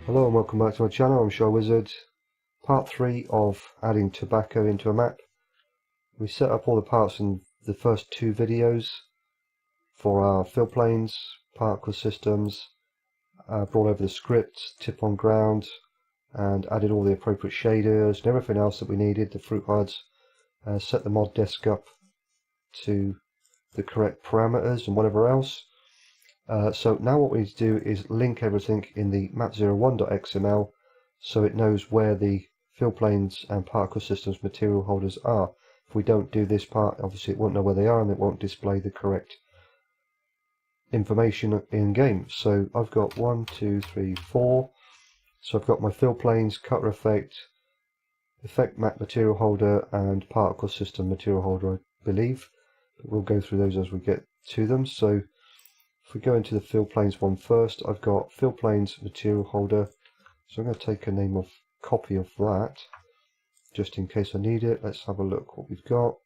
Hello and welcome back to my channel. I'm ShyWizard. Part 3 of adding tobacco into a map. We set up all the parts in the first two videos for our fill planes, particle systems, brought over the script, tip on ground, and added all the appropriate shaders and everything else that we needed, the fruit HUDs, set the mod desk up to the correct parameters and whatever else. So now what we need to do is link everything in the map01.xml so it knows where the fill planes and particle systems material holders are. If we don't do this part, obviously it won't know where they are and it won't display the correct information in game. So I've got 1, 2, 3, 4. So I've got my fill planes, cutter effect, effect map material holder and particle system material holder, I believe. But we'll go through those as we get to them. So if we go into the fill planes one first, I've got fill planes material holder. So I'm going to take a copy of that, just in case I need it. Let's have a look what we've got.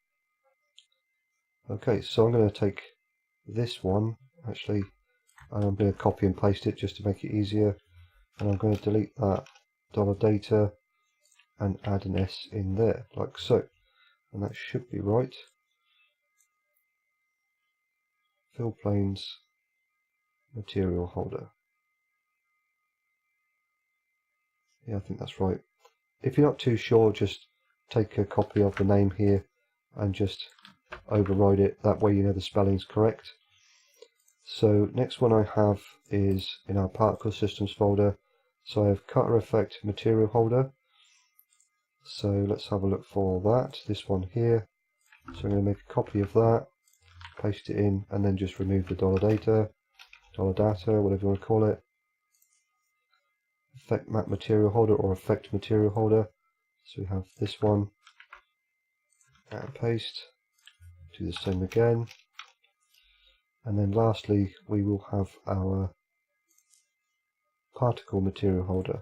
Okay, so I'm going to take this one, actually, and I'm going to copy and paste it just to make it easier. And I'm going to delete that $data and add an S in there, like so. And that should be right. Fill planes material holder. Yeah, I think that's right. If you're not too sure, just take a copy of the name here and just override it. That way you know the spelling's correct. So next one I have is in our particle systems folder. So I have cutter effect material holder. So let's have a look for that. This one here. So I'm going to make a copy of that, paste it in, and then just remove the $data, whatever you want to call it. Effect map material holder or effect material holder. So we have this one, and paste, do the same again, and then lastly we will have our particle material holder,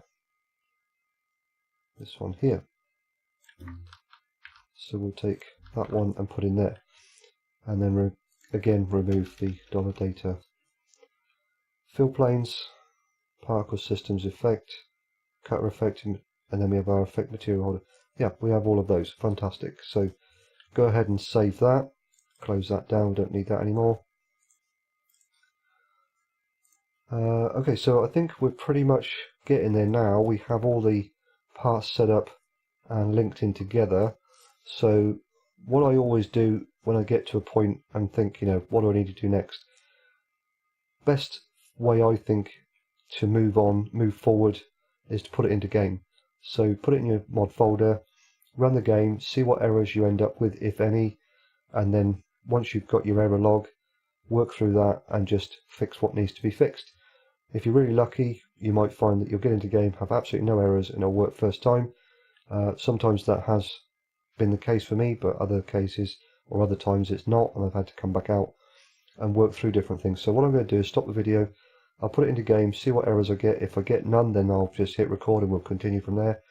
this one here. So we'll take that one and put in there, and then again remove the $data. Fill planes, particle systems effect, cutter effect, and then we have our effect material holder. Yeah, we have all of those. Fantastic. So go ahead and save that, close that down, don't need that anymore. Okay, so I think we're pretty much getting there now. We have all the parts set up and linked in together. So what I always do when I get to a point and think, what do I need to do next? Best way I think to move forward is to put it into game. So put it in your mod folder, run the game, see what errors you end up with, if any, and then once you've got your error log, work through that and just fix what needs to be fixed. If you're really lucky, you might find that you'll get into game, have absolutely no errors, and it'll work first time. Sometimes that has been the case for me, but other cases or other times it's not, and I've had to come back out and work through different things. So what I'm going to do is stop the video, I'll put it into game, see what errors I get. If I get none, then I'll just hit record and we'll continue from there.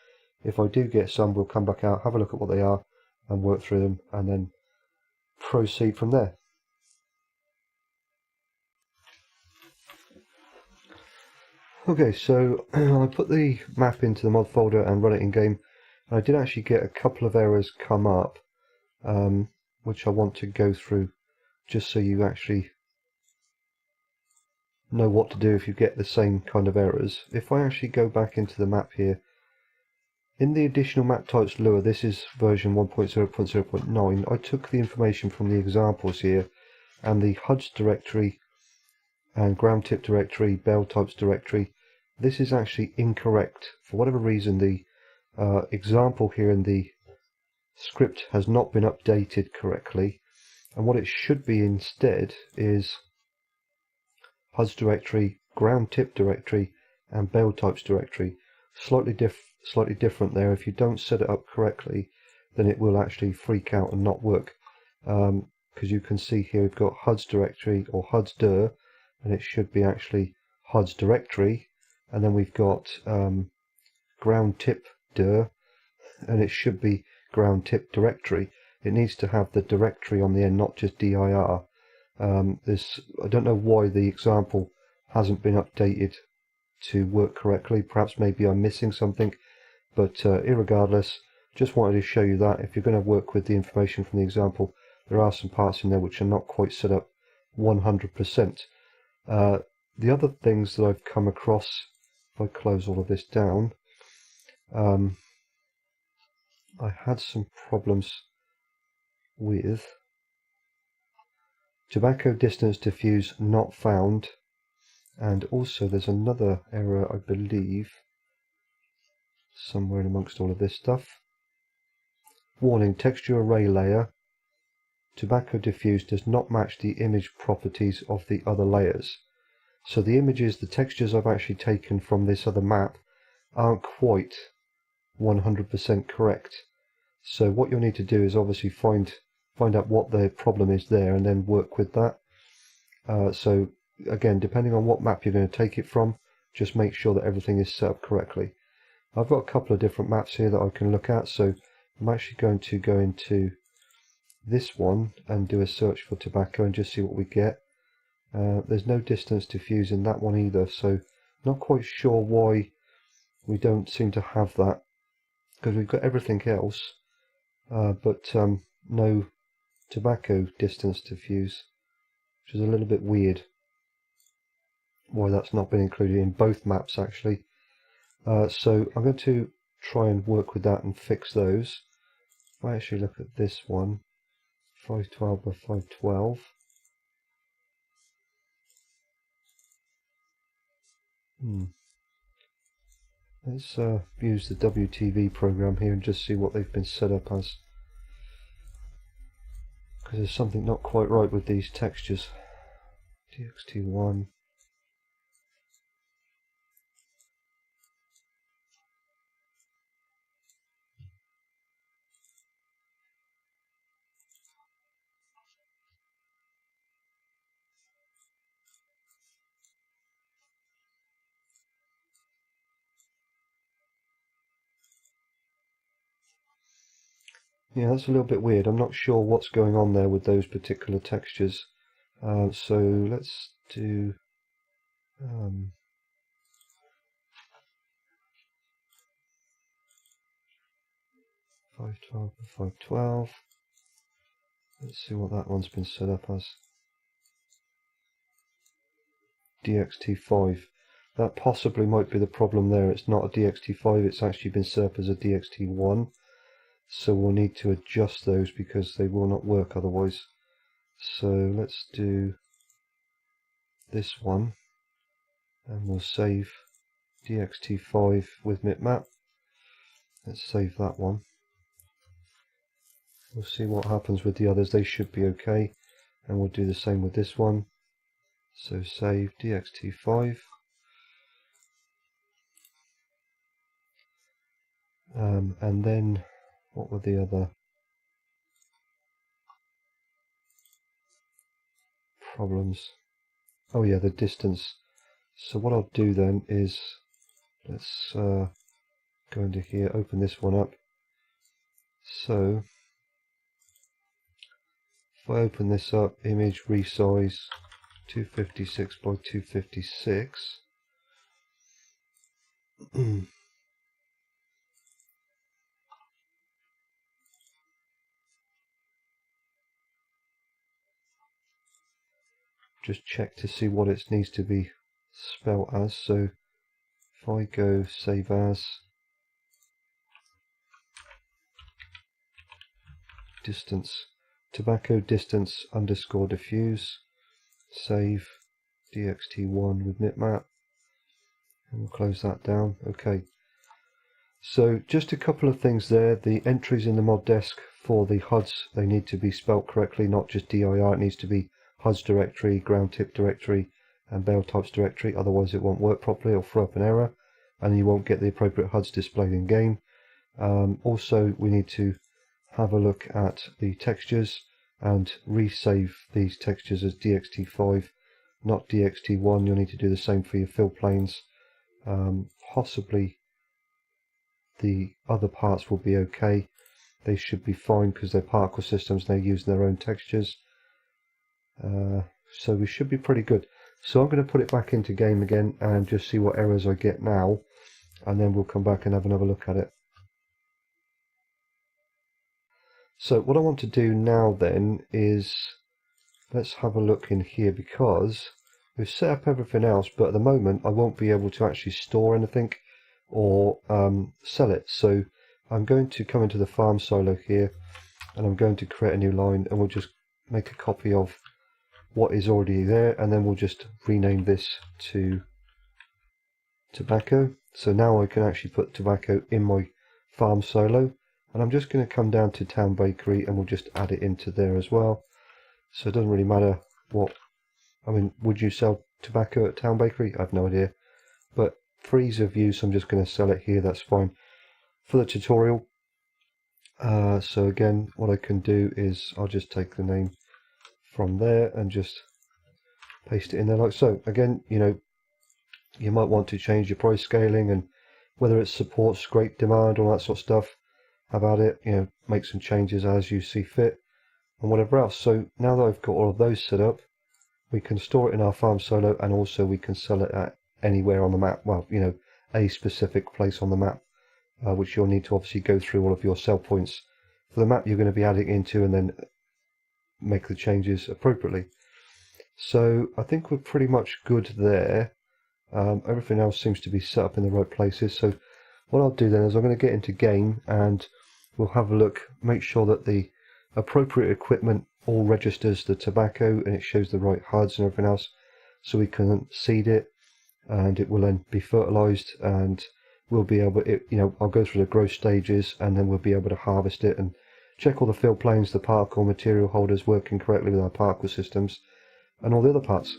If I do get some, we'll come back out, have a look at what they are, and work through them, and then proceed from there. Okay, so I put the map into the mod folder and run it in game, and I did actually get a couple of errors come up, which I want to go through, just so you actually know what to do if you get the same kind of errors. If I actually go back into the map here, in the additional map types lure, this is version 1.0.0.9, I took the information from the examples here, and the HUDs directory and ground tip directory, bell types directory, this is actually incorrect. For whatever reason, the example here in the script has not been updated correctly, and what it should be instead is HUDs directory, ground tip directory, and bell types directory. Slightly different there. If you don't set it up correctly, then it will actually freak out and not work. Because you can see here we've got HUDs directory or HUDs dir, and it should be actually HUDs directory, and then we've got ground tip dir, and it should be ground tip directory. It needs to have the directory on the end, not just dir. I don't know why the example hasn't been updated to work correctly. Perhaps maybe I'm missing something, but irregardless, just wanted to show you that if you're going to work with the information from the example, there are some parts in there which are not quite set up 100%. The other things that I've come across, if I close all of this down, I had some problems with tobacco distance diffuse not found, and also there's another error I believe somewhere in amongst all of this stuff. Warning, texture array layer tobacco diffuse does not match the image properties of the other layers. So the images, the textures I've actually taken from this other map aren't quite 100% correct. So what you'll need to do is obviously find out what the problem is there and then work with that. So again, depending on what map you're going to take it from, just make sure that everything is set up correctly. I've got a couple of different maps here that I can look at, so I'm actually going to go into this one and do a search for tobacco and just see what we get. There's no distance diffuse in that one either, so not quite sure why we don't seem to have that, because we've got everything else, but no tobacco distance diffuse, which is a little bit weird why that's not been included in both maps actually. So I'm going to try and work with that and fix those. If I actually look at this one, 512 by 512, let's use the WTV program here and just see what they've been set up as, because there's something not quite right with these textures. DXT1, yeah, that's a little bit weird. I'm not sure what's going on there with those particular textures. So let's do 512 by 512. Let's see what that one's been set up as. DXT5. That possibly might be the problem there. It's not a DXT5, it's actually been set up as a DXT1. So we'll need to adjust those because they will not work otherwise. So let's do this one and we'll save DXT5 with mipmap. Let's save that one. We'll see what happens with the others. They should be okay, and we'll do the same with this one. So save DXT5. And then what were the other problems? Oh yeah, the distance. So what I'll do then is, let's go into here, open this one up. So if I open this up, image resize 256 by 256. Just check to see what it needs to be spelled as. So if I go save as, distance, tobacco distance underscore diffuse, save DXT1 with mipmap, and we'll close that down. Okay, so just a couple of things there. The entries in the mod desk for the HUDs, they need to be spelt correctly, not just DIR. It needs to be HUDs directory, ground tip directory, and bale types directory, otherwise it won't work properly. It'll throw up an error and you won't get the appropriate HUDs displayed in game. Also, we need to have a look at the textures and resave these textures as DXT5, not DXT1. You'll need to do the same for your fill planes. Possibly the other parts will be okay. They should be fine because they're particle systems and they're using their own textures. So we should be pretty good. So I'm going to put it back into game again and just see what errors I get now, and then we'll come back and have another look at it. So what I want to do now then is, let's have a look in here, because we've set up everything else, but at the moment I won't be able to actually store anything or sell it. So I'm going to come into the farm silo here, and I'm going to create a new line, and we'll just make a copy of what is already there, and then we'll just rename this to tobacco. So now I can actually put tobacco in my farm silo, and I'm just going to come down to town bakery and we'll just add it into there as well. So it doesn't really matter what, I mean, would you sell tobacco at town bakery? I have no idea, but for ease of use I'm just going to sell it here, that's fine for the tutorial. So again, what I can do is I'll just take the name from there and just paste it in there like so. Again, you know, you might want to change your price scaling and whether it supports great demand, all that sort of stuff. Have at it, you know, make some changes as you see fit and whatever else. So now that I've got all of those set up, we can store it in our farm silo, and also we can sell it at anywhere on the map. Well, you know, a specific place on the map, which you'll need to obviously go through all of your sell points for the map you're going to be adding into, and then make the changes appropriately. So I think we're pretty much good there. Everything else seems to be set up in the right places. So what I'll do then is I'm going to get into game and we'll have a look, make sure that the appropriate equipment all registers the tobacco and it shows the right HUDs and everything else, so we can seed it and it will then be fertilized, and we'll be able, I'll go through the growth stages and then we'll be able to harvest it and check all the fill planes, the particle material holders working correctly with our particle systems and all the other parts.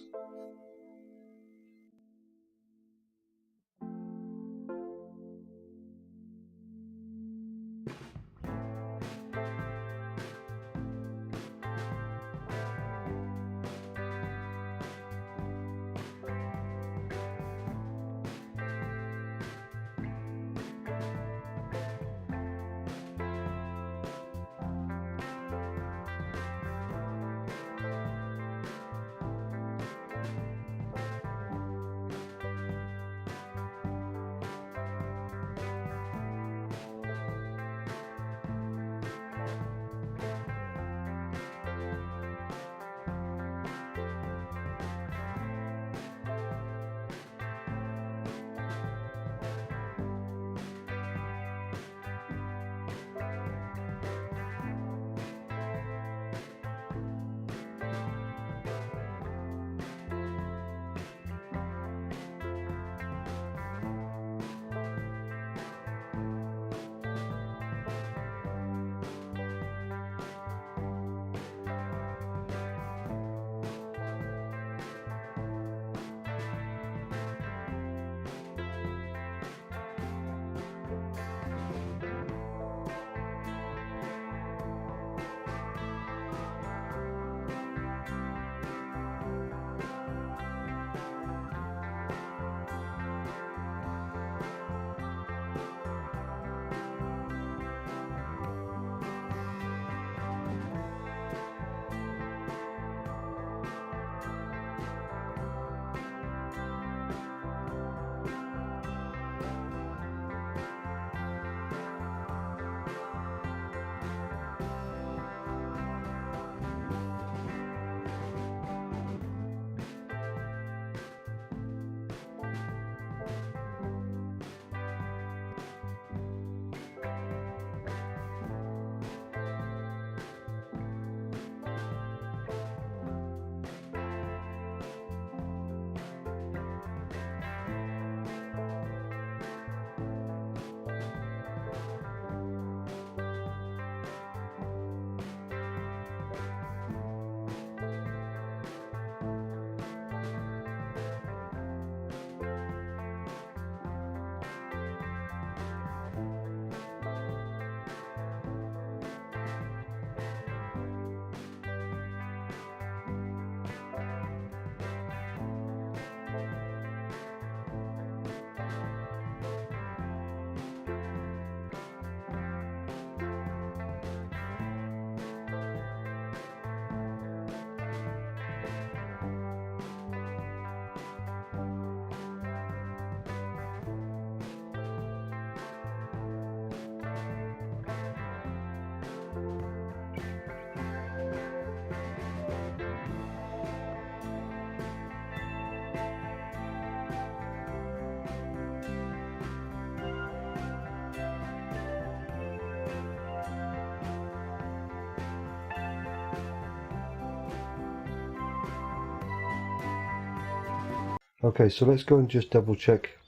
Okay, so let's go and just double check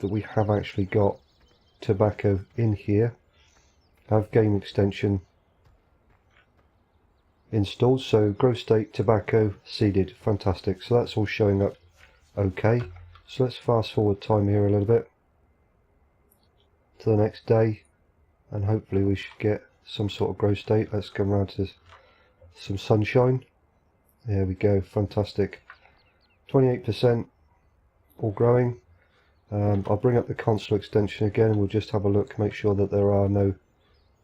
that we have actually got tobacco in here. I have game extension installed, so grow state, tobacco, seeded, fantastic. So that's all showing up okay. So let's fast forward time here a little bit to the next day, and hopefully we should get some sort of grow state. Let's come around to some sunshine. There we go, fantastic. 28% all growing. I'll bring up the console extension again and we'll just have a look, make sure that there are no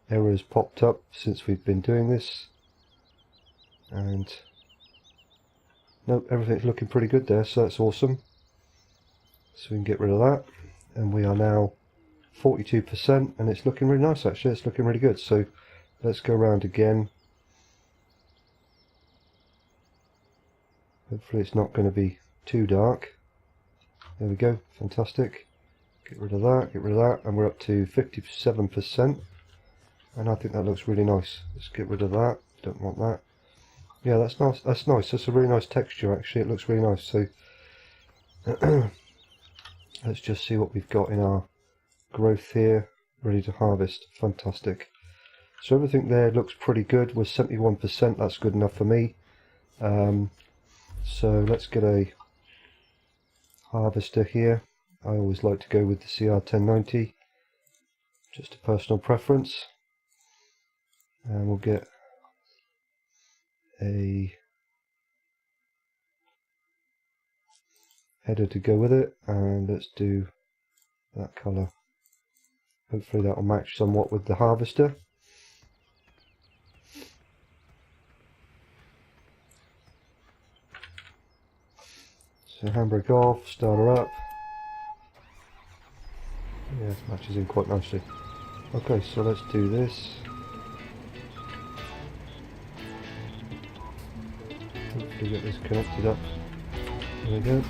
errors popped up since we've been doing this. And no, everything's looking pretty good there, so that's awesome. So we can get rid of that, and we are now 42%, and it's looking really nice actually, it's looking really good. So let's go around again. Hopefully it's not going to be too dark. There we go, fantastic. Get rid of that, and we're up to 57%, and I think that looks really nice. Let's get rid of that, don't want that. Yeah, that's nice, that's a really nice texture actually, it looks really nice. So let's just see what we've got in our growth here, ready to harvest, fantastic. So everything there looks pretty good. We're 71%, that's good enough for me. So let's get a harvester here. I always like to go with the CR1090, just a personal preference, and we'll get a header to go with it, and let's do that colour. Hopefully that will match somewhat with the harvester. So handbrake off, start her up. Yeah, it matches in quite nicely. Okay, so let's do this. Hopefully get this connected up. There we go.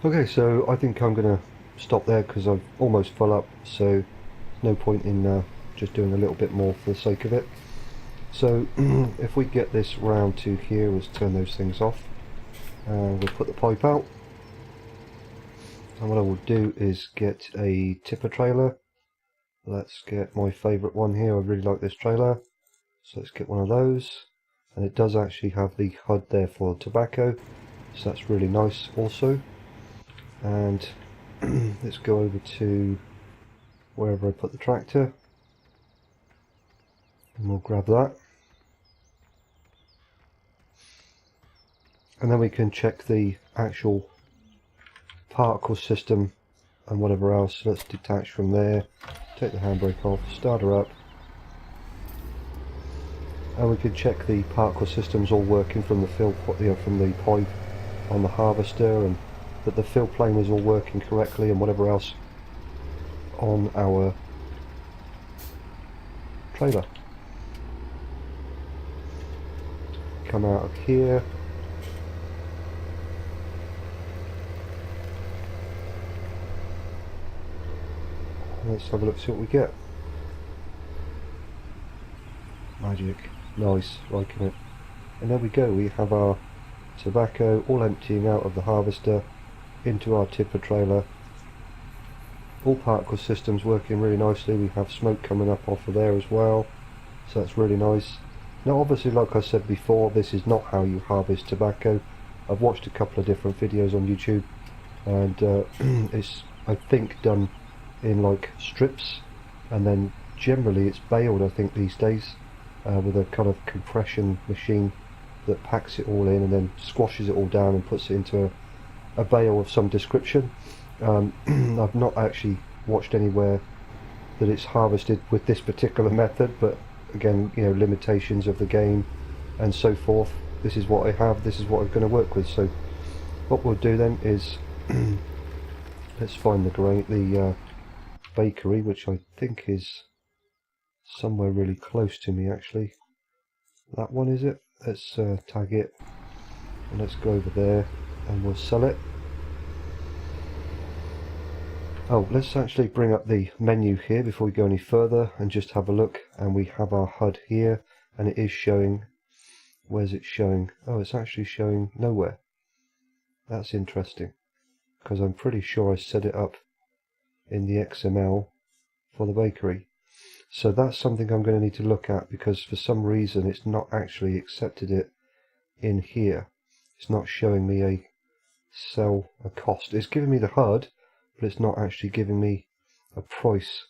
Okay, so I think I'm going to stop there because I'm almost full up, so no point in just doing a little bit more for the sake of it. So if we get this round to here, let's turn those things off, and we'll put the pipe out. And what I will do is get a tipper trailer. Let's get my favourite one here, I really like this trailer, so let's get one of those. And it does actually have the HUD there for tobacco, so that's really nice also. And let's go over to wherever I put the tractor, and we'll grab that, and then we can check the actual particle system and whatever else. So let's detach from there, take the handbrake off, start her up, and we can check the particle systems all working from the fill, from the pipe on the harvester, and that the fill plane is all working correctly and whatever else on our trailer. Come out of here. Let's have a look, see what we get. Magic. Nice, liking it. And there we go, we have our tobacco all emptying out of the harvester into our tipper trailer. All particle systems working really nicely. We have smoke coming up off of there as well, so that's really nice. Now obviously, like I said before, this is not how you harvest tobacco. I've watched a couple of different videos on YouTube, and it's, I think, done in like strips, and then generally it's baled, I think, these days. with a kind of compression machine that packs it all in and then squashes it all down and puts it into a bale of some description. I've not actually watched anywhere that it's harvested with this particular method, but again, you know, limitations of the game and so forth. This is what I have, this is what I'm going to work with. So what we'll do then is let's find the bakery, which I think is somewhere really close to me actually. That one, is it? Let's tag it and let's go over there and we'll sell it. Oh, let's actually bring up the menu here before we go any further and just have a look. And we have our HUD here, and it is showing. Where's it showing? Oh, it's actually showing nowhere. That's interesting, because I'm pretty sure I set it up in the XML for the bakery. So that's something I'm going to need to look at, because for some reason it's not actually accepted it in here. It's not showing me a cost. It's giving me the HUD, but it's not actually giving me a price.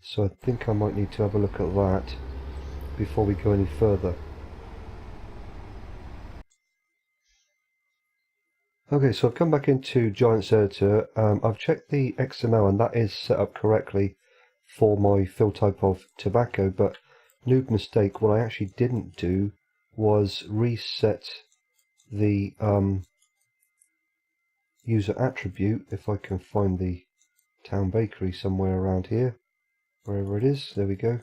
So I think I might need to have a look at that before we go any further. Okay, so I've come back into Giants Editor. I've checked the XML and that is set up correctly for my fill type of tobacco, but noob mistake, what I actually didn't do was reset the user attribute. If I can find the town bakery somewhere around here, wherever it is, there we go.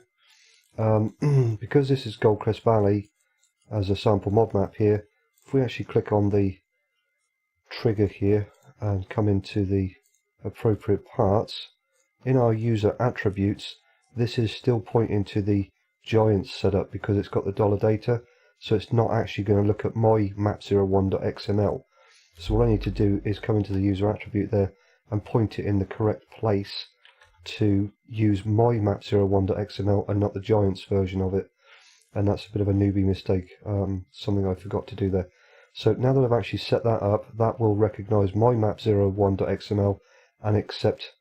Because this is Goldcrest Valley as a sample mod map here, if we actually click on the trigger here and come into the appropriate parts, in our user attributes, this is still pointing to the Giants setup because it's got the dollar data, so it's not actually going to look at my map01.xml. So what I need to do is come into the user attribute there and point it in the correct place to use my map01.xml and not the Giants version of it. And that's a bit of a newbie mistake, something I forgot to do there. So now that I've actually set that up, that will recognize my map01.xml and accept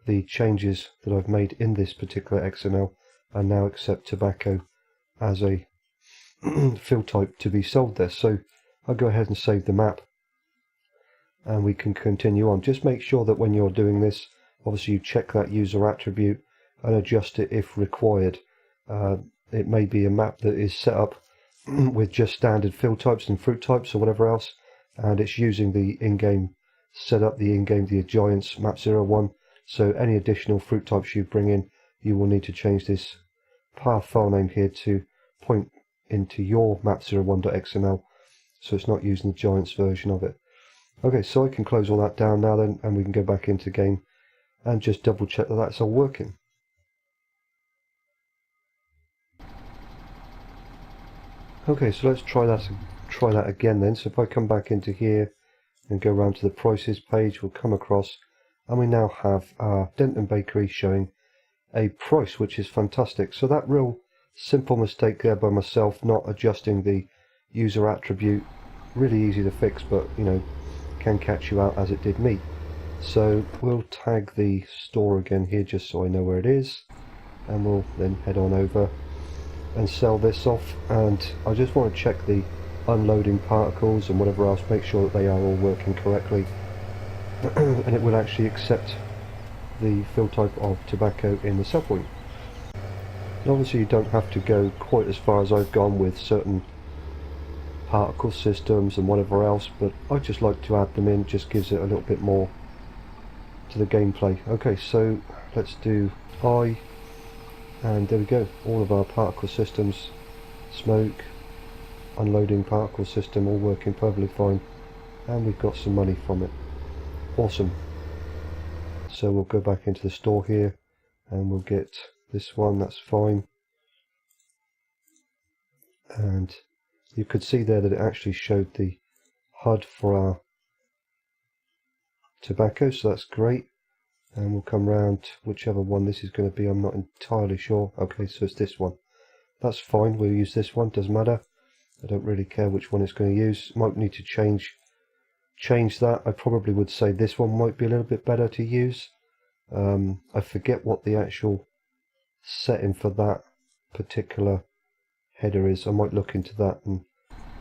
the changes that I've made in this particular XML, and now accept tobacco as a fill type to be sold there. So I'll go ahead and save the map and we can continue on. Just make sure that when you're doing this, obviously you check that user attribute and adjust it if required. It may be a map that is set up with just standard fill types and fruit types or whatever else, and it's using the in-game setup, the Giants map01. So any additional fruit types you bring in, you will need to change this path file name here to point into your map01.xml, so it's not using the Giants version of it. Okay, so I can close all that down now then, and we can go back into game and just double check that that's all working. Okay, so let's try that again then. So if I come back into here and go around to the prices page, we'll come across and we now have our Denton Bakery showing a price, which is fantastic. So that real simple mistake there by myself, not adjusting the user attribute, really easy to fix, but you know, can catch you out as it did me. So we'll tag the store again here just so I know where it is, and we'll then head on over and sell this off. And I just want to check the unloading particles and whatever else, make sure that they are all working correctly. And it will actually accept the fill type of tobacco in the sell point. And obviously you don't have to go quite as far as I've gone with certain particle systems and whatever else, but I just like to add them in. It just gives it a little bit more to the gameplay. Okay, so let's do I, and there we go, all of our particle systems, smoke, unloading particle system, all working perfectly fine, and we've got some money from it. Awesome. So we'll go back into the store here and we'll get this one, that's fine. And you could see there that it actually showed the HUD for our tobacco, so that's great. And we'll come round whichever one this is going to be, I'm not entirely sure. Okay, so it's this one. That's fine, we'll use this one, doesn't matter. I don't really care which one it's going to use. Might need to change that. I probably would say this one might be a little bit better to use. I forget what the actual setting for that particular header is. I might look into that and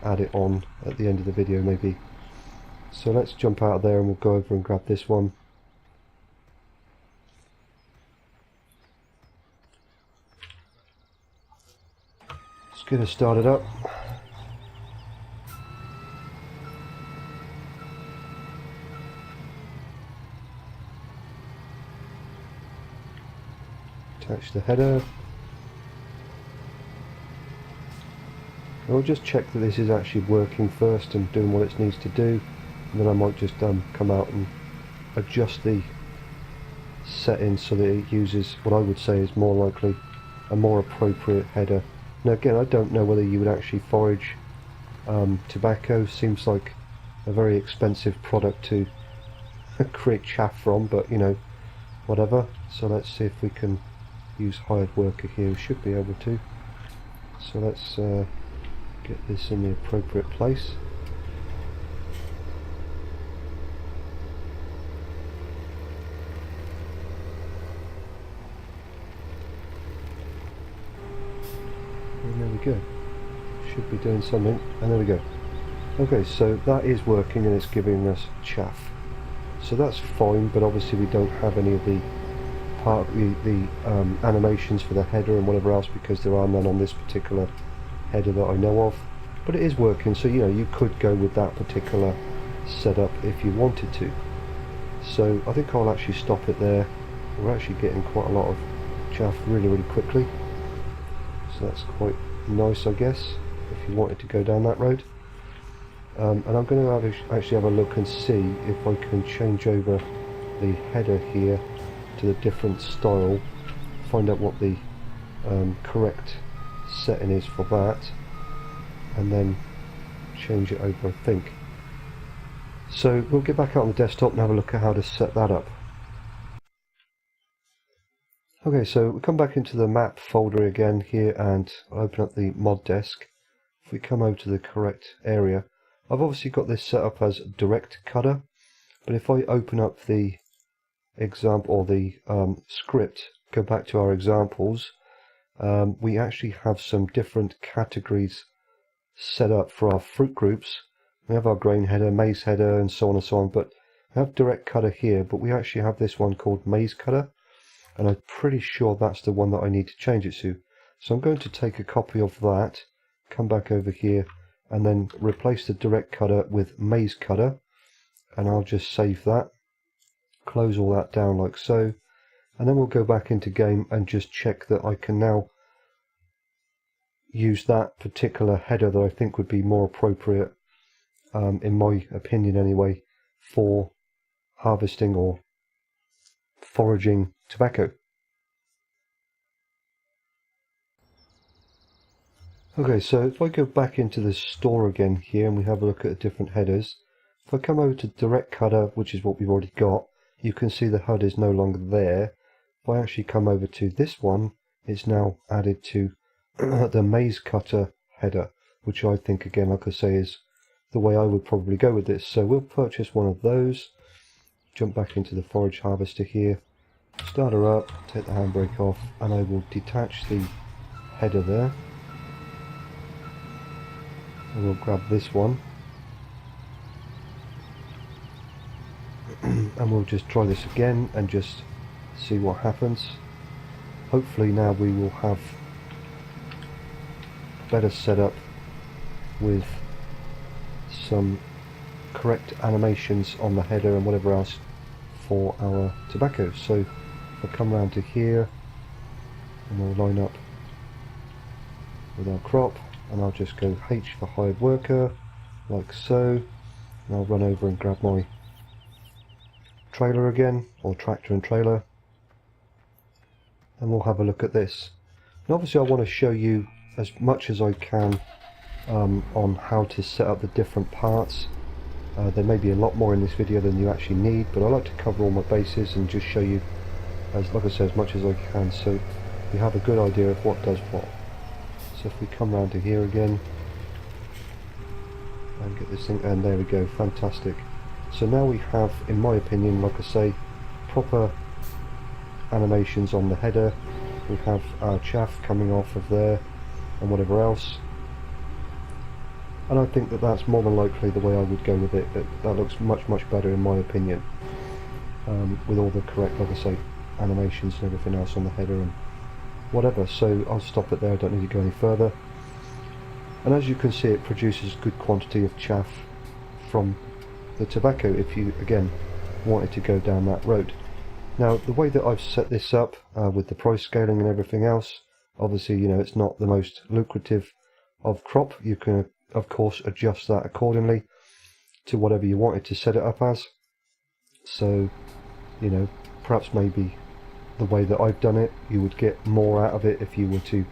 add it on at the end of the video maybe. So let's jump out of there and we'll go over and grab this one. Let's get it started up. Attach the header. I'll just check that this is actually working first and doing what it needs to do, and then I might just come out and adjust the settings so that it uses what I would say is more likely a more appropriate header. Now again, I don't know whether you would actually forage tobacco. Seems like a very expensive product to create chaff from, but you know, whatever. So let's see if we can use hired worker here. We should be able to. So let's get this in the appropriate place. And there we go. Should be doing something, and there we go. Okay, so that is working and it's giving us chaff. So that's fine, but obviously we don't have any of the animations for the header and whatever else, because there are none on this particular header that I know of. But it is working, so you know, you could go with that particular setup if you wanted to. So I think I'll actually stop it there. We're actually getting quite a lot of chaff really quickly, so that's quite nice, I guess, if you wanted to go down that road. And I'm going to actually have a look and see if I can change over the header here to the different style, find out what the correct setting is for that, and then change it over, I think. So we'll get back out on the desktop and have a look at how to set that up. Okay, so we come back into the map folder again here and open up the mod desk. If we come over to the correct area, I've obviously got this set up as direct cutter, but if I open up the example or the script, go back to our examples, we actually have some different categories set up for our fruit groups. We have our grain header, maize header, and so on and so on, but we have direct cutter here, but we actually have this one called maize cutter, and I'm pretty sure that's the one that I need to change it to. So I'm going to take a copy of that, come back over here, and then replace the direct cutter with maize cutter, and I'll just save that, close all that down like so, and then we'll go back into game and just check that I can now use that particular header that I think would be more appropriate, in my opinion anyway, for harvesting or foraging tobacco. Okay, so if I go back into the store again here and we have a look at the different headers, if I come over to direct cutter, which is what we've already got, you can see the HUD is no longer there. If I actually come over to this one, it's now added to the maize cutter header, which I think, again, like I say, is the way I would probably go with this. So we'll purchase one of those, jump back into the forage harvester here, start her up, take the handbrake off, and I will detach the header there. And we'll grab this one, and we'll just try this again and just see what happens. Hopefully now we will have a better setup with some correct animations on the header and whatever else for our tobacco. So if I come around to here and we'll line up with our crop, and I'll just go H for hired worker like so, and I'll run over and grab my trailer again, or tractor and trailer, and we'll have a look at this. And obviously I want to show you as much as I can on how to set up the different parts. There may be a lot more in this video than you actually need, but I like to cover all my bases and just show you, like I said, as much as I can, so you have a good idea of what does what. So if we come around to here again and get this thing, and there we go, fantastic. So now we have, in my opinion, like I say, proper animations on the header. We have our chaff coming off of there, and whatever else. And I think that that's more than likely the way I would go with it. That looks much better in my opinion, with all the correct, like I say, animations and everything else on the header and whatever. So I'll stop it there, I don't need to go any further. And as you can see, it produces good quantity of chaff from the tobacco if you again wanted to go down that road. Now the way that I've set this up with the price scaling and everything else, obviously, you know, it's not the most lucrative of crop. You can of course adjust that accordingly to whatever you wanted to set it up as. So, you know, perhaps maybe the way that I've done it, you would get more out of it if you were to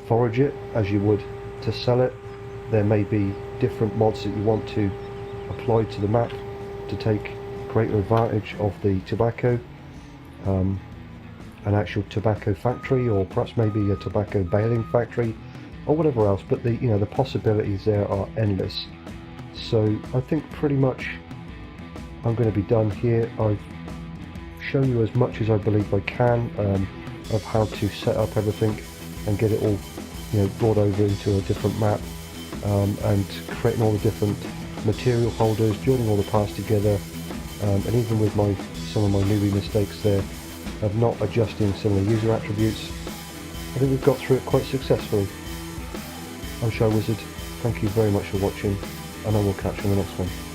forage it as you would to sell it. There may be different mods that you want to apply to the map to take greater advantage of the tobacco, an actual tobacco factory, or perhaps maybe a tobacco baling factory, or whatever else. But the, you know, the possibilities there are endless. So I think pretty much I'm going to be done here. I've shown you as much as I believe I can of how to set up everything and get it all, you know, brought over into a different map, and creating all the different material holders, joining all the parts together, and even with some of my newbie mistakes there of not adjusting some of the user attributes, I think we've got through it quite successfully. I'm ShyWizard, thank you very much for watching, and I will catch you on the next one.